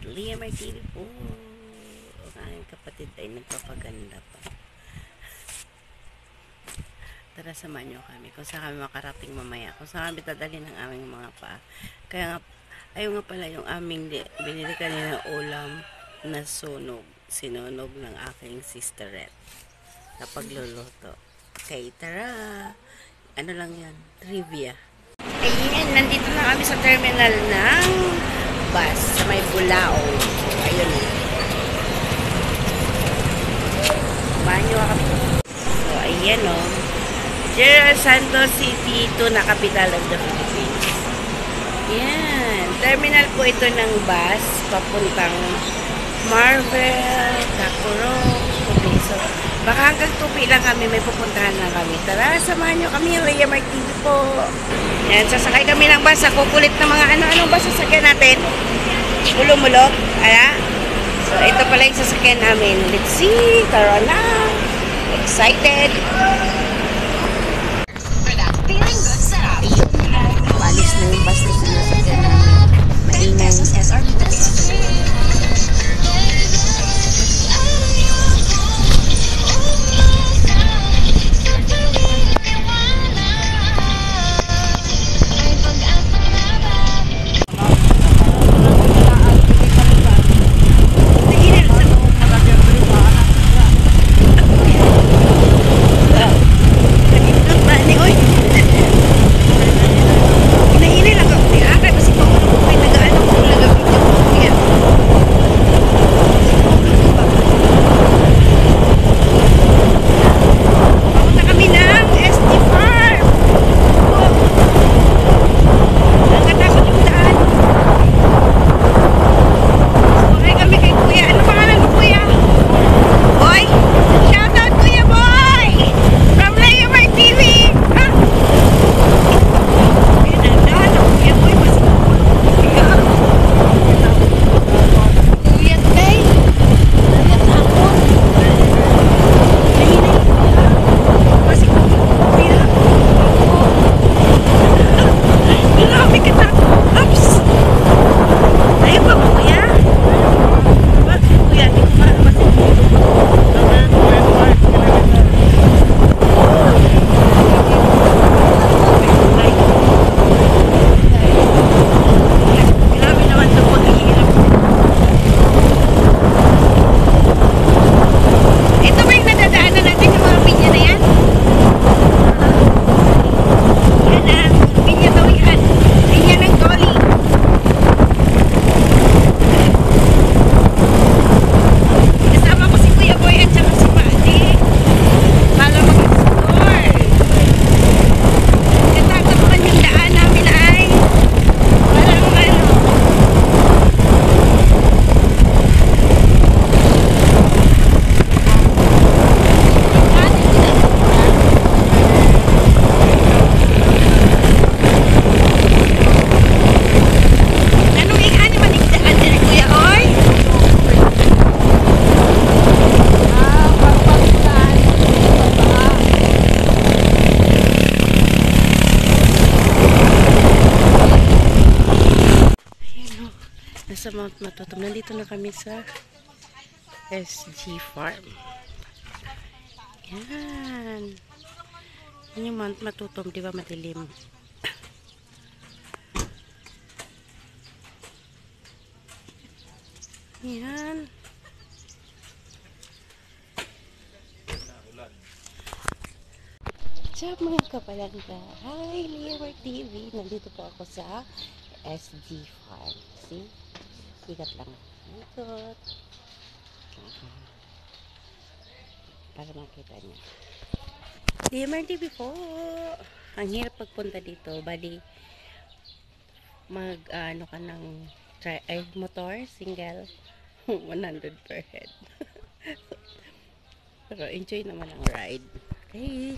Liam TV po. Ang aking kapatid ay nagpapaganda pa. Tara, samahan nyo kami kung saan kami makarating mamaya. Kung saan kami dadalhin ng aming mga paa. Kaya nga, ayaw nga pala yung aming binili kanina ulam na sunog. Sinunog ng aking sisterette na pagluluto. Okay, tara. Ano lang yan? Trivia. Ayan, nandito na kami sa terminal ng bus sa may Bulao. Ayun. Banyo kami. So, ayan o. General Santos City to na capital of the Philippines. Yan. Terminal po ito ng bus papuntang Marvel, Tacorong, Tupi. So, baka hanggang Tupi lang kami, may pupuntahan lang kami. Tara, samahan nyo kami. Liam TV po. Yan, sasakay kami ng bus. Kukulit na mga ano-anong bus sasakyan natin. Mulumulok. Ala. So, ito pala yung sasakyan namin. Let's see. Tara na. Excited. Palis na yung bus na sinasakyan namin. Maingay. Sa Mount Matutom. Nandito na kami sa SG Farm. Yan. Yan yung Mount Matutom. Di ba madilim? Yan. What's up mga kapalangga? Hi, Liam TV. Nandito po ako sa SG Farm. See? Ikat lang. Ikot. Para makita niya. Liam TV po. Ang hirap pagpunta dito. Bali, ano ka ng motor, single, 100 per head. Pero enjoy naman ang ride. Okay.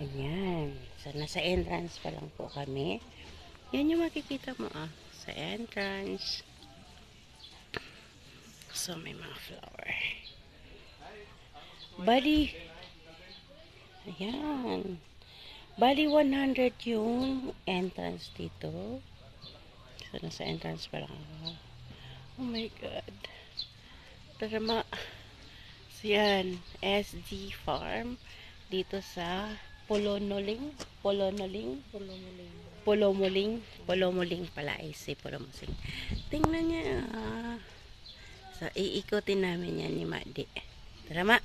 Ayan. So, nasa entrance pa lang po kami. Yan yung makikita mo sa entrance. So, may mga flower. Bali, ayan. Bali, 100 yung entrance dito. So, nasa entrance pa lang ako. Oh my God. Tama. So yan, SG Farm dito sa Polonoling, Polonoling, Polomuling, Polomuling pala ay si Polomuling. Tingnan niya. So iikutin namin yan ni Madi. Tara ma,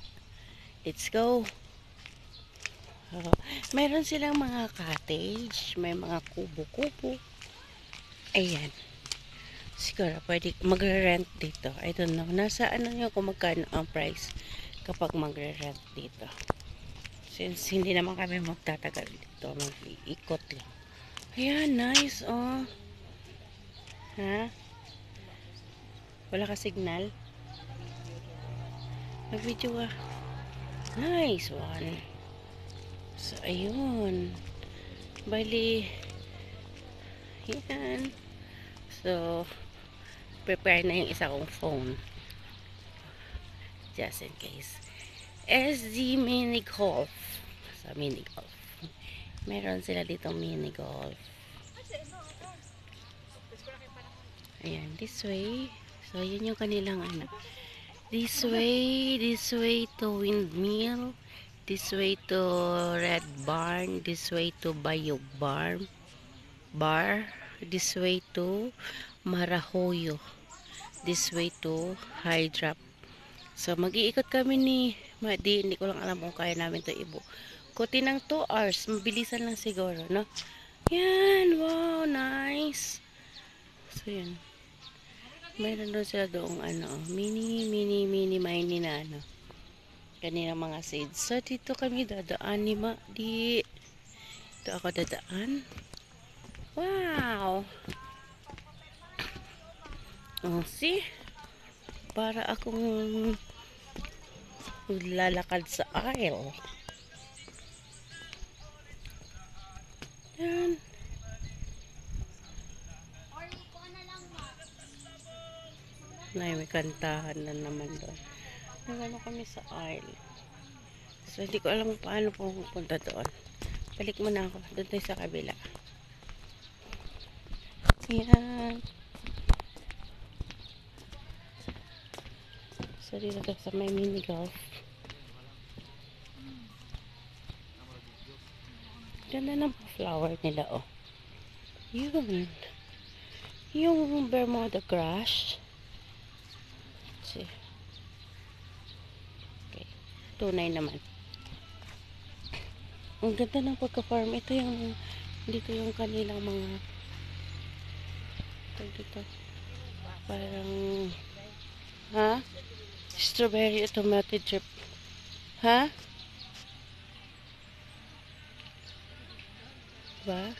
let's go. Meron silang mga cottage, may mga kubo-kubo. Ayan. Siguro pwede magre-rent dito. I don't know. Nasa ano nyo kung magkano ang price kapag magre-rent dito. Since hindi naman kami magtatagal dito, mag-iikot lang. Ayan, nice oh. Ha? Wala ka signal? Mag-video ah. Nice one. So, ayun. Bali, yan. So, prepare na yung isa kong phone. Just in case. SG Mini Golf. Sa Mini Golf. Meron sila dito Mini Golf. Ayan, this way. So, yun yung kanilang ano. This way to Windmill. This way to Red Barn. This way to Bayog Bar. This way to Marahoyo. This way to High Drop. So, mag-iikot kami ni Madi. Hindi ko lang alam kung kaya namin to ibo. Kuti ng 2 hours. Mabilisan lang siguro, no? Yan! Wow! Nice! So, yan. Mayroon doon sila doong ano, mini mini na ano. Kanina mga seeds. So, dito kami dadaan ni Madi. Dito ako dadaan. Wow! Oh, see? Para akong lalakad sa aisle. Yan. May kantahan na naman doon. Nagano kami sa aisle. So, hindi ko alam paano pupunta doon. Balik muna ako. Doon tayo sa kabila. Yan. So, dito tayo sa may mini golf. Ganda ng flower nila, oh. Yun. Yung Bermuda grass. See. Okay. Tunay naman. Ang ganda ng pagka-farm. Ito yung, dito yung kanilang mga, dito. Parang, ha? Strawberry tomato drip. Ha? Diba?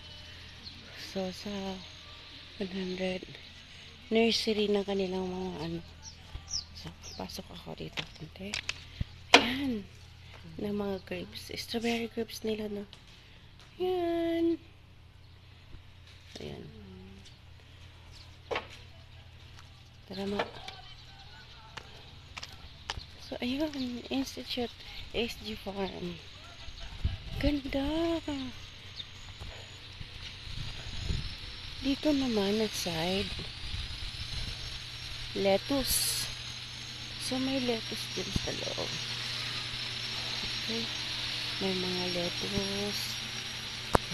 So, sa 100 nursery na kanilang mga ano. So, pasok ako dito. Kunti. Ayan. Na mga grapes. Strawberry grapes nila, no? Ayan. Ayan. Tara ma. So, ayun. Institute SG Farm. Ganda. Dito naman na side. Lettuce. So, may lettuce din sa loob. Okay. May mga lettuce.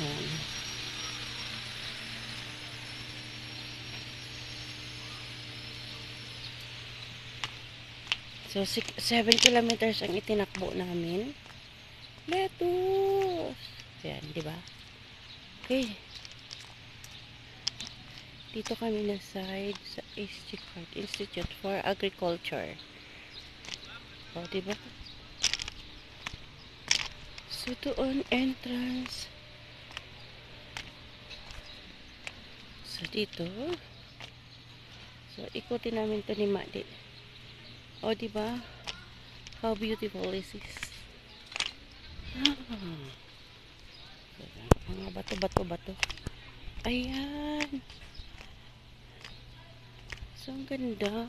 Yan. So, 7 kilometers ang itinakbo namin. Lettuce! Yan, di ba? Okay. Dito kami na side sa Institute for Agriculture. O, di ba? So, doon entrance. So, dito. So, ikutin namin to ni Madi. O, di ba? How beautiful is this? Mga bato. Ayan. So, ang ganda.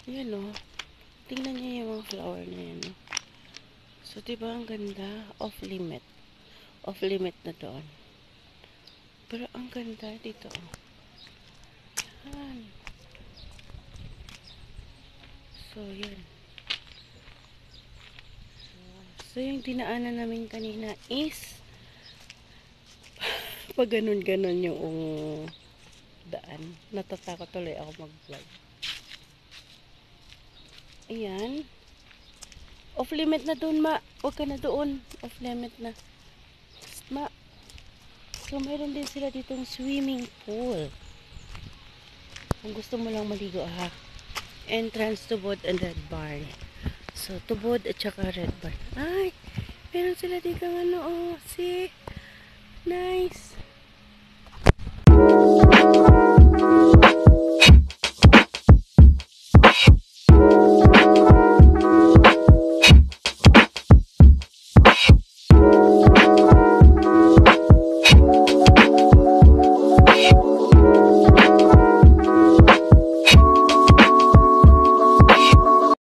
Ayan o. Tingnan niyo yung mga flower na yan. No? So, diba ang ganda? Off limit. Off limit na doon. Pero ang ganda dito. Oh. Yan. So, yun. So, yung dinaanan namin kanina is pag ganun-ganon yung daan. Natatakot tuloy ako mag-vlog. Ayan. Off limit na doon, ma. Huwag ka na doon. Off limit na. Ma. So, mayroon din sila ditong swimming pool. Kung gusto mo lang maligo, ha. Entrance to Tubod and Red Barn. So, Tubod at saka Red Barn. Ay, meron sila dito ano, oh. See? Nice.